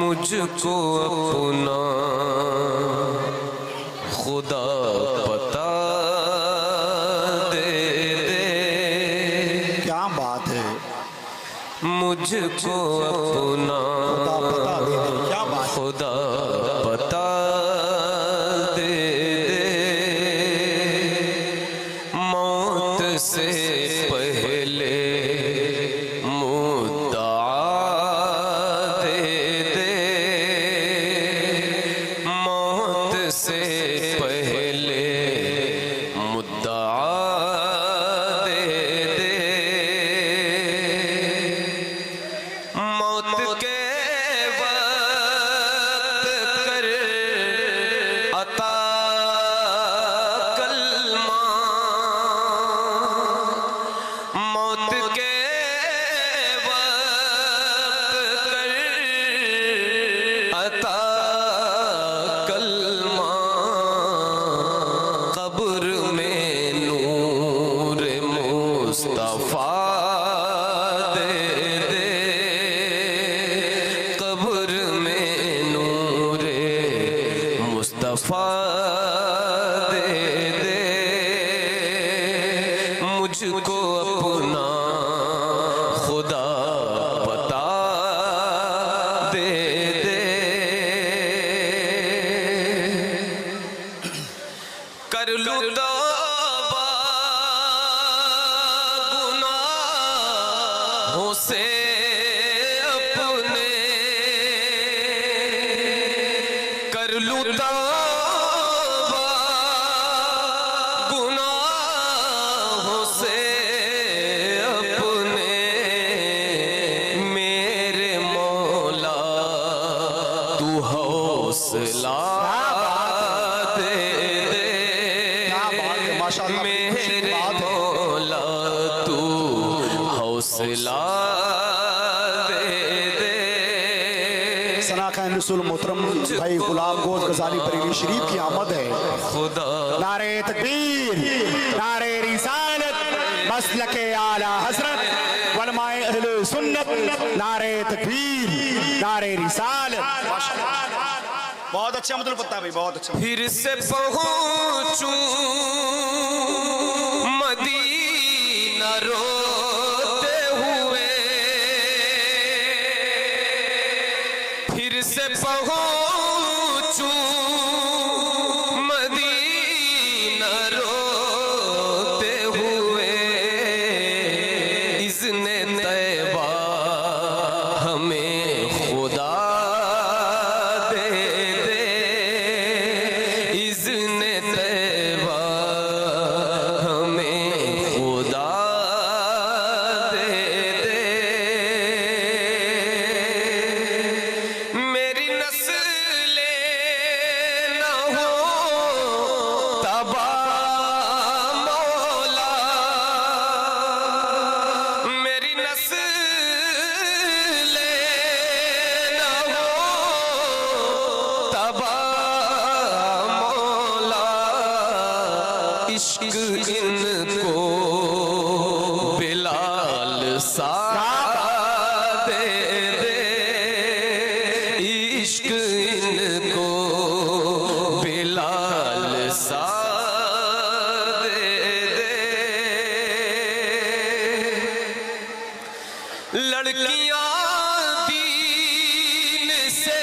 मुझको अपना खुदा बता दे दे। क्या बात है, मुझको अपना खुदा बता दे दे। क्या बात, खुदा बता दे दे। मौत से पहले मुद्दा दे दे। मौत से पहले मुद्दा दे दे। मौत के वक्त कर अता कलमा। मौत के वक्त कर अता कलमा। कब्र में नूर मुस्तफा दे दे। कब्र में नूर मुस्तफा दे दे। मुझको अपना खुदा बता दे दे। कर लूं तौबा गुनाहों से अपने। कर लूं तौबा गुनाहों से अपने। मेरे मौला तू हौसला दे दे। क्या बात है, माशाअल्लाह, मेरे बात है। मौला तू हौसला दे दे। सनाखा रसूल मोहतरम भाई गुलाम गोद गजाली बरेली शरीफ की आमद है। खुदा नारे तकबीर, नारे रिसालत, मसलके आला हजरत वलमाए अहले सुन्नत। नारे तकबीर, नारे रिसालत। बहुत अच्छा मतलब पता भाई, बहुत अच्छा। फिर से पहुंचूं मदीना रोते हुए। फिर से पहुंचूं मदीना रोते हुए। इज़्ने तैबा हमें खुदा दे दे। इज़्ने तैबा हमें खुदा दे दे। मेरी नस्लें न हो तबाह मौला। मेरी नस्लें न हो तबाह मौला। इश्क इनको बिलाल सा दे दे। इश्क इनको बिलाल सा दे दे। लड़कियां दीन से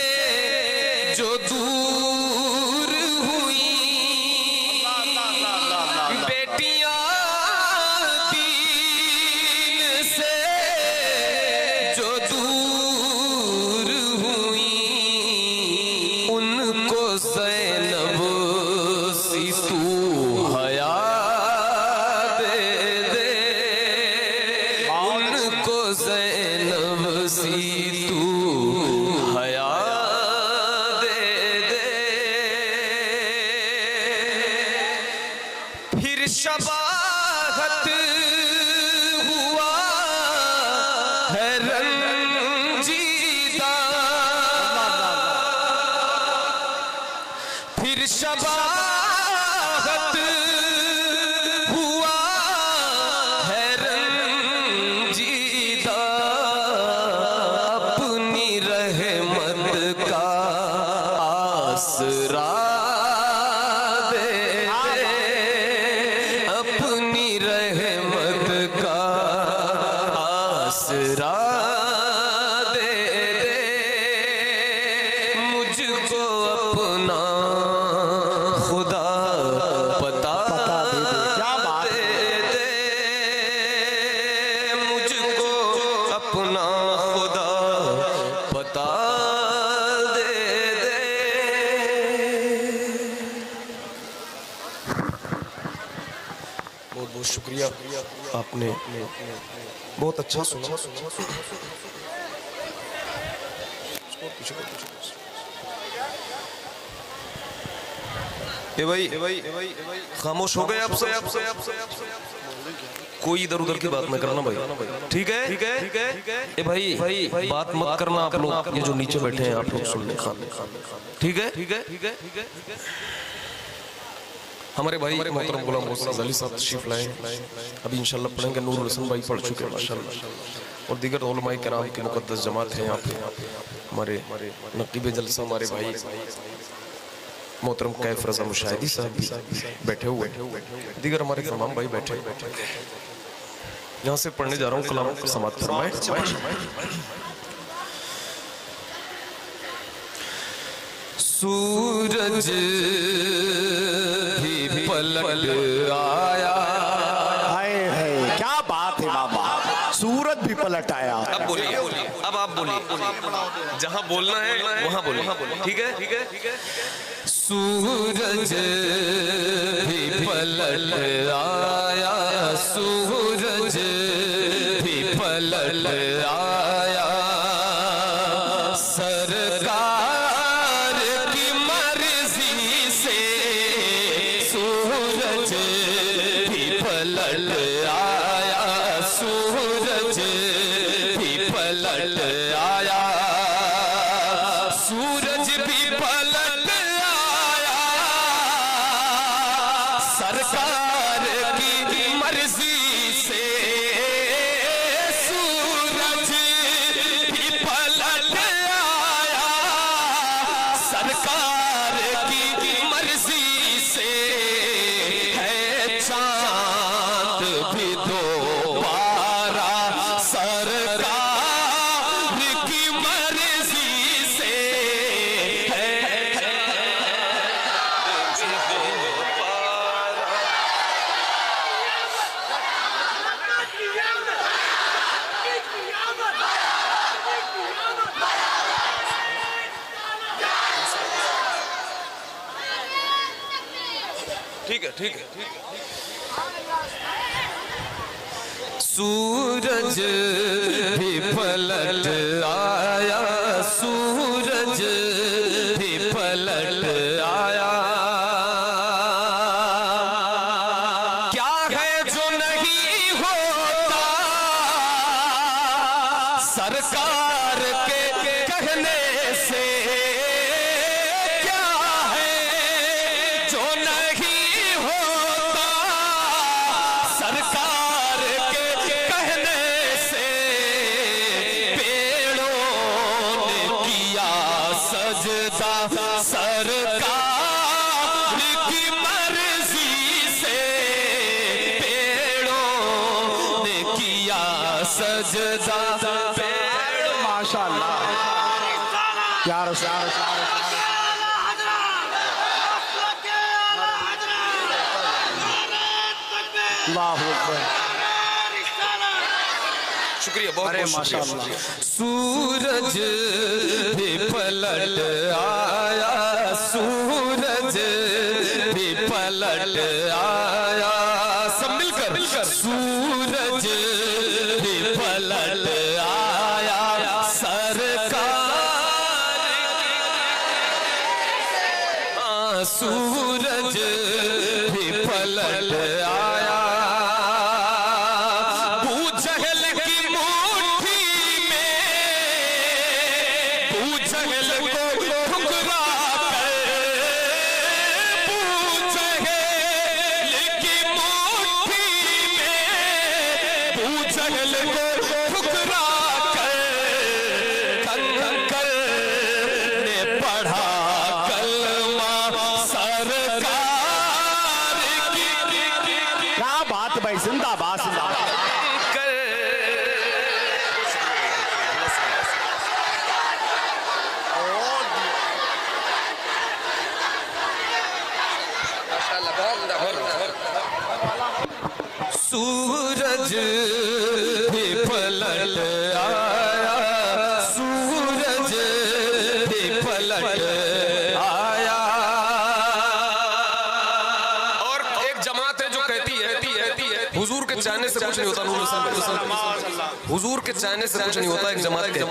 जो दूर हुई। बेटियां दीन से जो दूर हुई। उनको ज़ैनब सी तू हया दे दे। उनको ज़ैनब सी तू हया दे दे। फिर शबाहत हुआ है रंजीदा। फिर शबाहत हुआ है रंजीदा। अपनी रहमत का आसरा दे दे, अपनी रहमत का आसरा दे दे, मुझको अपना खुदा पता दे दे, मुझको अपना खुदा पता दे दे। बहुत बहुत शुक्रिया, आपने बहुत अच्छा सुना। ए भाई खामोश हो गए आप सब? कोई इधर उधर की बात न करना भाई, ठीक है? ए भाई बात मत करना आप लोग, ये जो नीचे बैठे हैं आप लोग सुनने खाने, ठीक है? हमारे भाई मोहतरम गुलाम मोहसिन अली साहब तशरीफ लाए, अभी इंशाल्लाह पढ़ेंगे। नूरुल हसन भाई पढ़ चुके हैं माशाल्लाह, और दीगर उलमाए किराम की मुकद्दस जमात है यहाँ पे। हमारे नकीब जलसा हमारे भाई मोहतरम कैफ रजा मुशाहिदी साहब भी बैठे हुए, दीगर हमारे तमाम भाई बैठे। यहाँ से पढ़ने जा रहा हूँ कलाम समाअत फरमाएं। सूरज भी पलट आया। हाय हाय, क्या बात है बाबा, सूरज भी पलट आया। अब बोलिए, अब आप बोलिए, जहाँ बोलना है वहाँ बोलिए, ठीक है? सूरज भी पलट आया, सूरज भी पलट आया, सरकार की मर्जी से सूरज भी पलट आया, सूरज भी पलट आया, सूरज भी पलट आया, सरकार की मर्जी से सूरज भी पलट आया, सरकार की मर्जी से है चांद भी दोबारा, सरकार की मर्जी से है ठीक है। सूरज भी पलट आया, सूरज भी पलट आया, क्या है जो नहीं होता सरकार के कहने से, क्या है जो नहीं होता सरकार के कहने से, पेड़ों ने किया सजदा सरकार की मर्जी से, पेड़ों ने किया सजदा, माशाअल्लाह या रसूल। अल्लाहू अकबर। शुक्रिया, बहुत अरे बहुत शुक्रिया। माशाअल्लाह। सूरज भी पलट आया, सूरज भी पलट आया, सब मिलकर सूरज भी पलट आया, सरकार सूरज भी पलट आया, बूझल की मुट्ठी में बूझल को ठुकरा कर, बूझल की मुट्ठी में बूझल को ठुकरा कर, कंकर पढ़ा कलमा सरकार की। क्या बात भाई, जिंदाबाद जिंदाबाद। सूरज भी पलट आया, सूरज भी पलट आया। और एक जमात है जो कहती है हुजूर के चाहने से कुछ नहीं होता। हुजूर के चाहने से कुछ नहीं होता, एक जमात कहती है।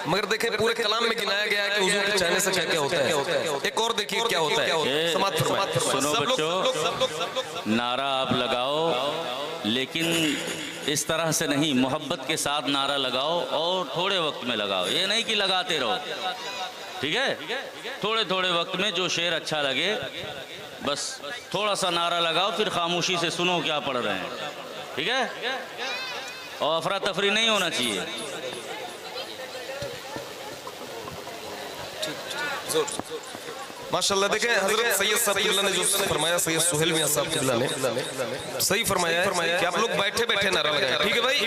मगर देखें पूरे कलाम में गिनाया गया है कि हुजूर के चाहने से क्या क्या होता है। एक और देखिए क्या होता है, समाप्त फरमाएं। सुनो बच्चों, नारा आप लगाओ, लेकिन इस तरह से नहीं, मोहब्बत के साथ नारा लगाओ और थोड़े वक्त में लगाओ। ये नहीं कि लगाते रहो, ठीक है? थोड़े थोड़े वक्त में जो शेर अच्छा लगे बस थोड़ा सा नारा लगाओ, फिर खामोशी से सुनो क्या पढ़ रहे हैं, ठीक है? और अफरा तफरी नहीं होना चाहिए। माशाल्लाह देखें हजरत सैयद साहब किबला ने जो फरमाया, सैयद सुहेल मियां साहब किबला ने सही फरमाया है कि आप लोग बैठे बैठे नारा लगाएं, ठीक है भाई?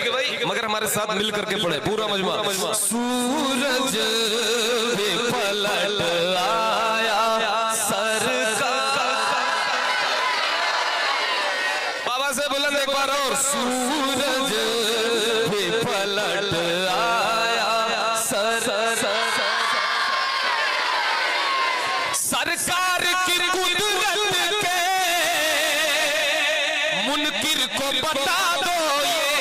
मगर हमारे साथ मिल करके पढ़े पूरा मजमा। सूरज भी पलट आया सरकार। बाबा से बुलंद एक बार और, सूरज भी पलट आया सरकार की कुदरत के मुनकिर को बता दो ये,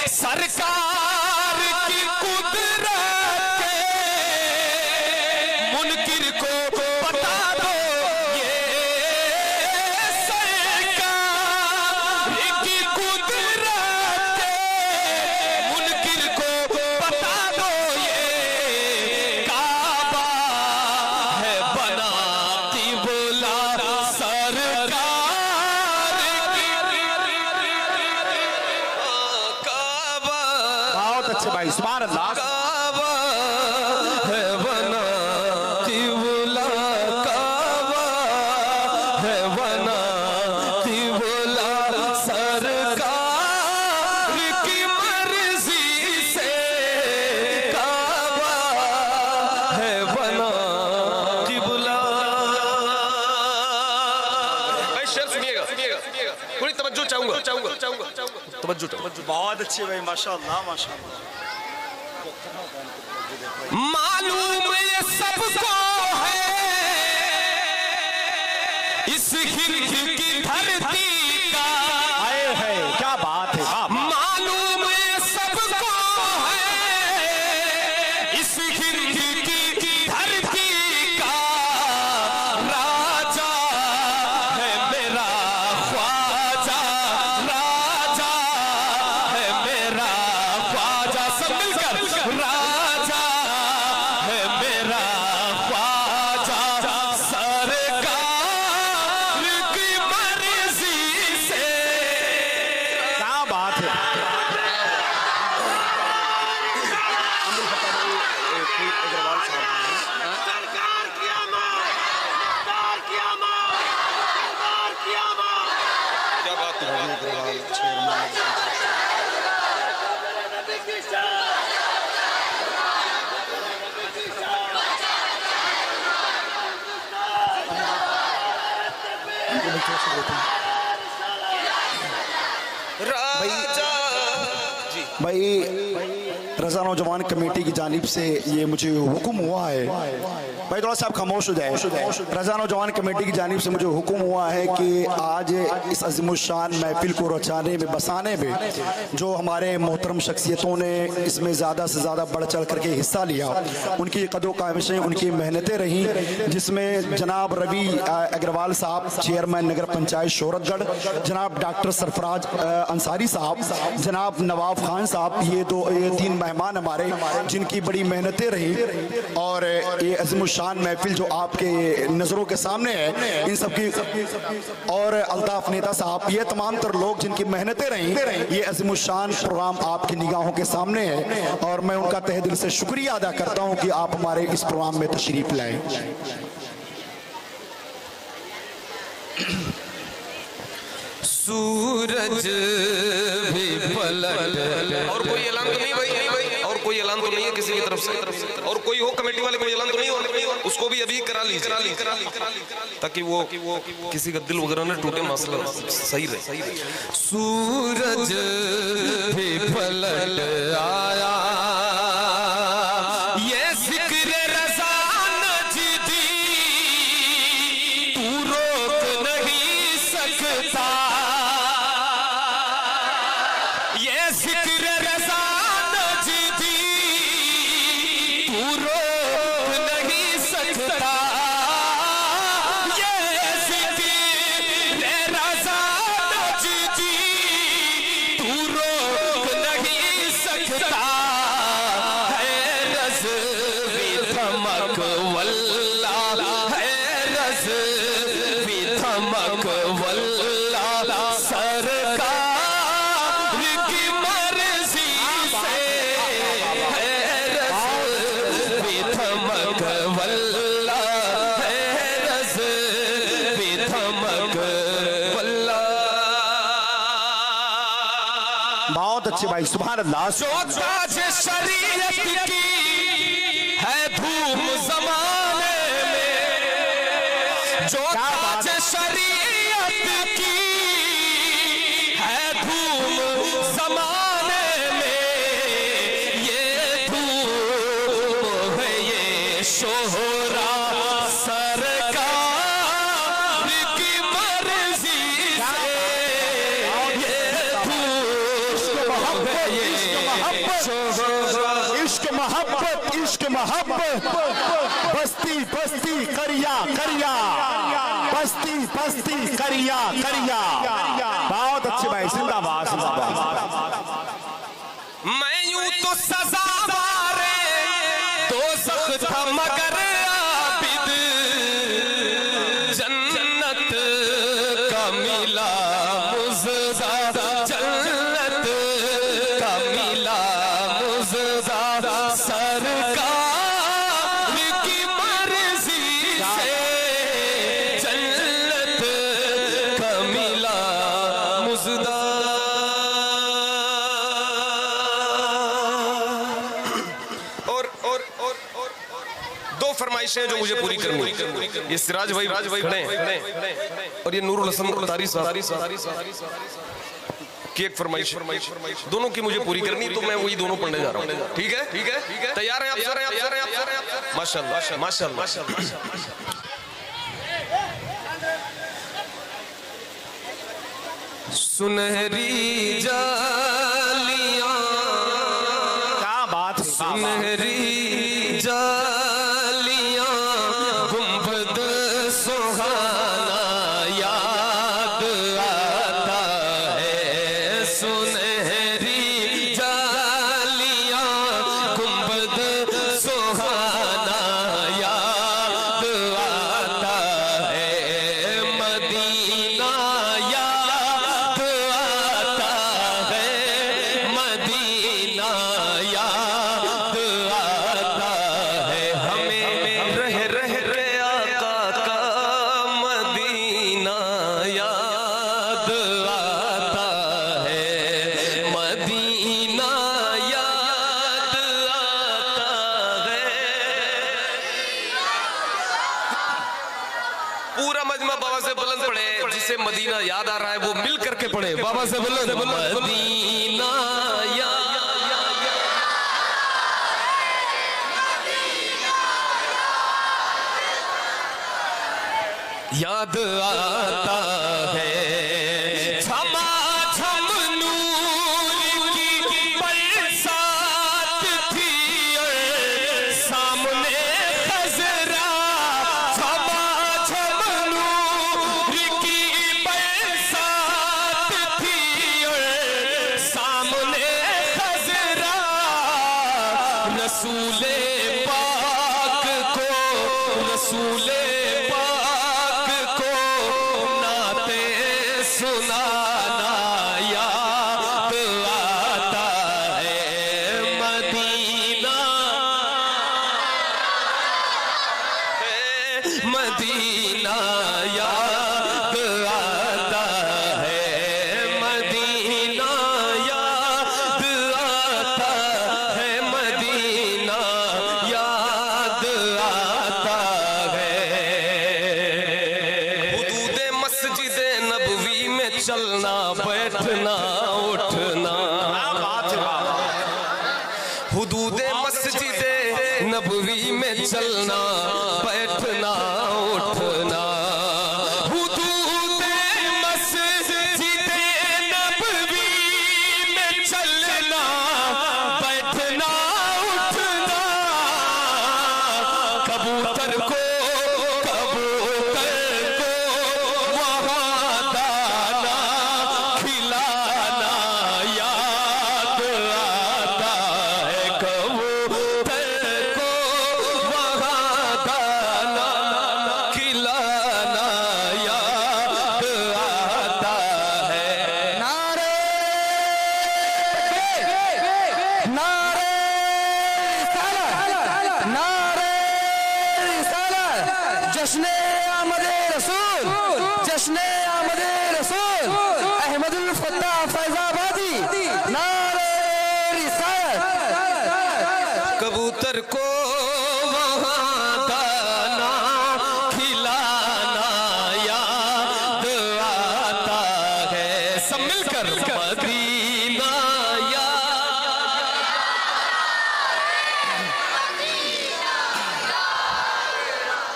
सरकार की कुदरत के मुनकिर को बता दो ये, सरकार की कुदरत के मुनकिर को बता दो ये, काबा अच्छे भाई, सुभान अल्लाह। काबा है बना तिबला, काबा है बना तिबला, सरकार की मर्जी से काबा है बना तिबला। भाई शेर सुनिएगा, थोड़ी तवज्जो चाहूंगा, तवज्जो। बहुत अच्छे भाई, माशाअल्लाह माशाअल्लाह। मालूम ये सबको है इस हिंद की धरती का, आए है क्या बात है। मालूम ये सबको है इस हिंद की धरती का, राजा है मेरा ख्वाजा, राजा है मेरा ख्वाजा। सब मिलकर राजा है मेरा ख्वाजा, सरकार की मर्जी से। क्या बात है। क्या बात है। भाई रजा नौजवान कमेटी की जानिब से ये मुझे हुक्म हुआ है, भाई थोड़ा सा आप खामोश हो जाए। रजा नौजवान कमेटी की जानिब से मुझे हुक्म हुआ है कि आज इस अज़ीमुश्शान महफिल को रचाने में, बसाने में जो हमारे मोहतरम शख्सियतों ने इसमें ज़्यादा से ज़्यादा बढ़ चढ़ करके हिस्सा लिया, उनकी कदो काविशें, उनकी मेहनतें रहीं, जिसमें जनाब रवि अग्रवाल साहब चेयरमैन नगर पंचायत शोहरतगढ़, जनाब डॉक्टर सरफराज अंसारी साहब, जनाब नवाब खान साहब, ये तीन मेहमान हमारे जिनकी बड़ी मेहनतें रही और ये अज़ीमुशान महफिल जो आपके नज़रों के सामने है, इन सब की और अल्ताफ नेता साहब, ये तमाम तर लोग जिनकी मेहनतें रही, ये अज़ीमुशान प्रोग्राम आपकी निगाहों के सामने है और मैं उनका तहे दिल से शुक्रिया अदा करता हूँ कि आप हमारे इस प्रोग्राम में तशरीफ लाए। सूरज भी पलट, और कोई ऐलान तो नहीं भाई, और कोई ऐलान तो नहीं है किसी की तरफ से, और कोई हो कमेटी वाले कोई ऐलान तो नहीं हो, उसको भी अभी करा लीजिए ताकि वो किसी का दिल वगैरह न टूटे, मसला सही रहे। सूरज भी पलट आया, ये जिक्र रज़ा नजदी तू रोक नहीं सकता, ये जिक्र रज़ा नजदी तू रोक नहीं सकता, ये जिक्र रज़ा नजदी तू रोक नहीं सकता, है रज़्वी थमक वल्ला, है रज़्वी थमक वल्ला, सरकार की मर्जी से, है रज़्वी थमक वल्ला, है रज़्वी थमक वल्ला। बहुत अच्छे भाई, सुभान अल्लाह। जो ताज शरीयत की है धूम ज़माने में, जो ताज शरीयत की है धूम ज़माने में, ये धूम है ये शोहरा सरकार की मर्जी से, ये धूम है ये शोहरा। इश्क मोहब्बत, इश्क मोहब्बत, बस्ती बस्ती करिया करिया, बस्ती बस्ती करिया करिया। बहुत अच्छे भाई, जिंदाबाद जिंदाबाद। मैं यूं तो सज़ावारे दोज़ख था मगर आबिद, जन्नत का मिला मुज़दा, जन्नत का मिला मुज़दा, सरकार की मर्जी से, जन्नत का मिला मुज़दा। और दो फरमाइशें जो मुझे पूरी करनी है, ये सिराज भाई खड़े हैं और ये नूरुल हसन तारी साहब की एक फरमाइश, दोनों की मुझे पूरी करनी, तो मैं वही दोनों पढ़ने जा रहा हूँ। ठीक है, तैयार हैं आप? माशाअल्लाह माशाअल्लाह। सुनहरी जालियां, क्या बात है, सुनहरी जालियां, गुंबद सुहाना याद आता है, सुनहरी जालियां, गुंबद सुहाना याद आता है, मदीना याद आता है, मदीना याद आता है, हमें रह रह के आका का मदीना याद आता है, मदीना याद आता है। पूरा मजमा बाबा से बुलंद पढ़े, जिसे मदीना याद आ रहा है वो मिल करके पढ़े, बाबा से बुलंद, मदीना याद आता है, झमाझम नूर की बरसात थी और सामने खजरा, झमाझम नूर की बरसात थी और सामने खजरा, रसूले पाक को नाते सुनाना याद आता है मदीना, मदीना याद आता है मदीना, याद आता है मदीना, याद आता है। हुदूद मस्जिद नबवी में चलना बैठना उठना, हुदूद मस्जिद नबवी में चलना बैठना उठना, हुदूद मस्जिद नबवी में चलना बैठना उठना, कबूतर को वहाँ दाना खिलाना याद आता है, कबूतर को वहाँ दाना खिलाना याद आता है। नारे नारे रिसालत, नारे रिसालत, जश्ने आमदे रसूल, जश्ने आमदे रसूल, अहमदुल फत्ताह फैजाबादी, नारे रिसालत। कबूतर को वहाँ दाना खिलाना याद आता है, सब मिलकर मदीना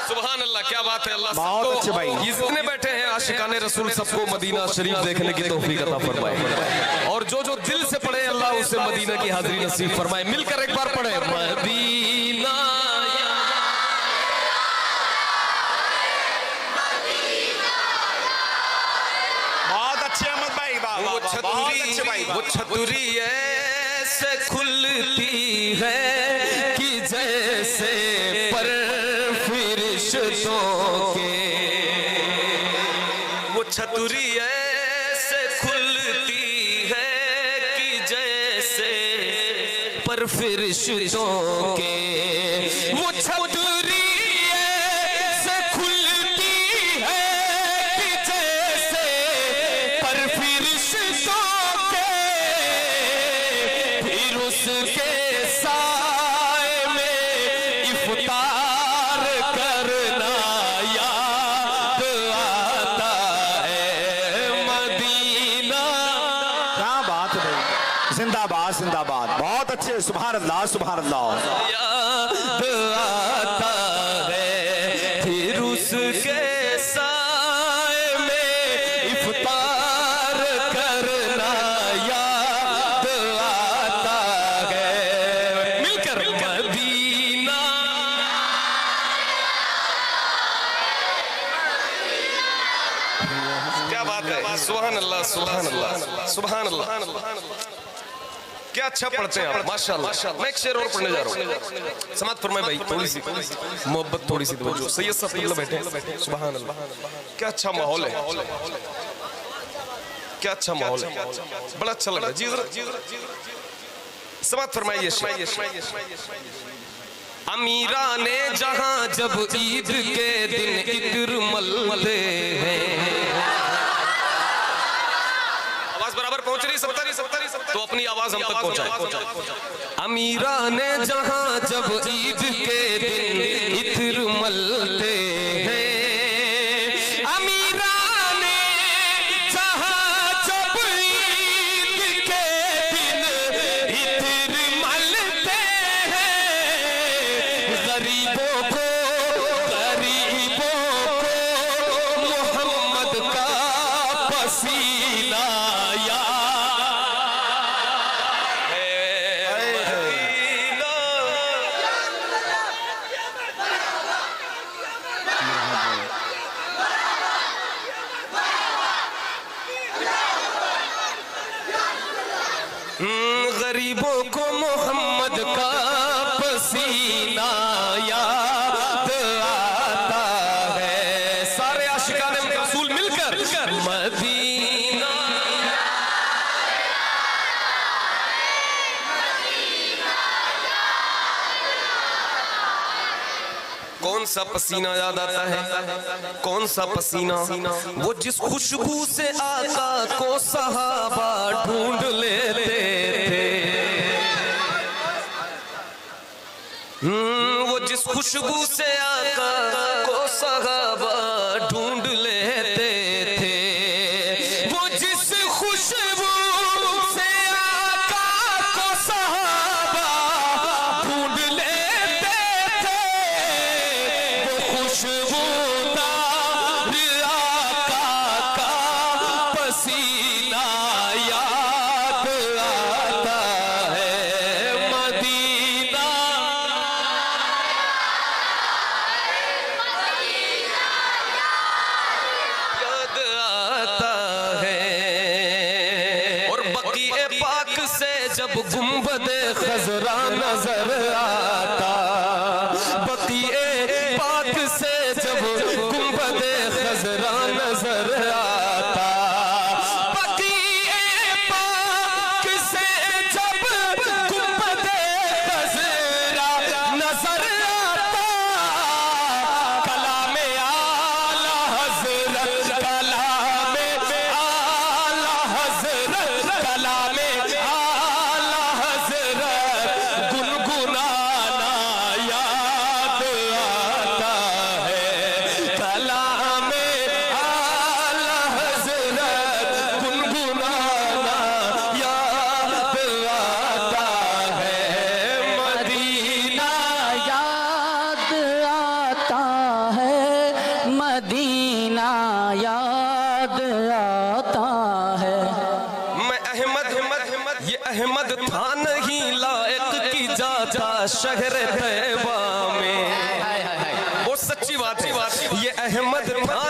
सुभान अल्लाह, क्या बात है। अल्लाह बहुत सबको, अच्छे भाई। ये जितने बैठे हैं आशिकाने रसूल सबको मदीना शरीफ देखने की तौफीक अता फरमाए, और जो जो दिल से पढ़े अल्लाह उसे मदीना की हाजिरी नसीब फरमाए। मिलकर एक बार पढ़े मदीना। बहुत अच्छे अहमद भाई, बहुत अच्छे भाई। वो छतरी ऐसे खुलती है कि जैसे पर फरिश्तों के, वो छतरी ऐसे खुलती है कि जैसे पर फरिश्तों के, वो छतरी ऐसे खुलती है कि जैसे पर फरिश्तों के, फिर उसके साए में इफ्तार करना याद आता है मदीना। क्या बात है भाई, जिंदाबाद जिंदाबाद, बहुत अच्छे, सुभान अल्लाह सुभान अल्लाह। याद आता है फिर उसके साए में इफ्तार करना याद आता है, मिलकर मदीना। क्या बात है, सुभान अल्लाह सुभान अल्लाह सुभान अल्लाह। क्या अच्छा पढ़ते हैं आप, माशाल्लाह। मैं एक शेर और पढ़ने जा रहा हूँ, समात फरमाए भाई, थोड़ी सी मोहब्बत, थोड़ी सी तवज्जो। सैयद साहब अल्लाह बैठे हैं, सुभान अल्लाह। क्या अच्छा माहौल है, क्या अच्छा माहौल है, बड़ा अच्छा लग रहा है। जी समात फरमाइए। अमीरा ने जहां जब ईद के दिन इत्र मलते हैं, आवाज बराबर पहुंच रही, तो अपनी आवाज हम तक पहुंचाए। अमीरा ने जहां जब ईद के दिन इत्र मलते हैं, अमीरा ने जहां जब ईद के दिन इत्र मलते हैं, गरीबों को मोहम्मद का पसीना कौन सा पसीना याद आता है? कौन सा पसीना? वो जिस खुशबू से आका को सहाबा ढूंढ लेते थे। वो जिस खुशबू से आका को सहाबा ढूंढ लेते थे। वो जिस खुशबू से आका को सहाबा ढूंढ लेते थे, वो खुशबूदार आका का पसीना याद आता है। मदीना याद आता है। और बकीए पाक से जब गुंबदे खजरा नजर आता, बकीए पाक से जब गुंबदे खजरा नजर आता, बकीए पाक से जब गुंबदे खजरा नजर आता, कलामे आला हजरत, कलामे आला हजरत, कलामे आला हजरत गुनगुनाना याद आता है। कलामे आला हजरत गुनगुनाना याद आता है। मदीना याद आता है, मदीना याद आता है। मैं अहमद ये अहमद था नहीं लायक की जाता शहर तैयबा में। वो सच्ची बात है। ये अहमद था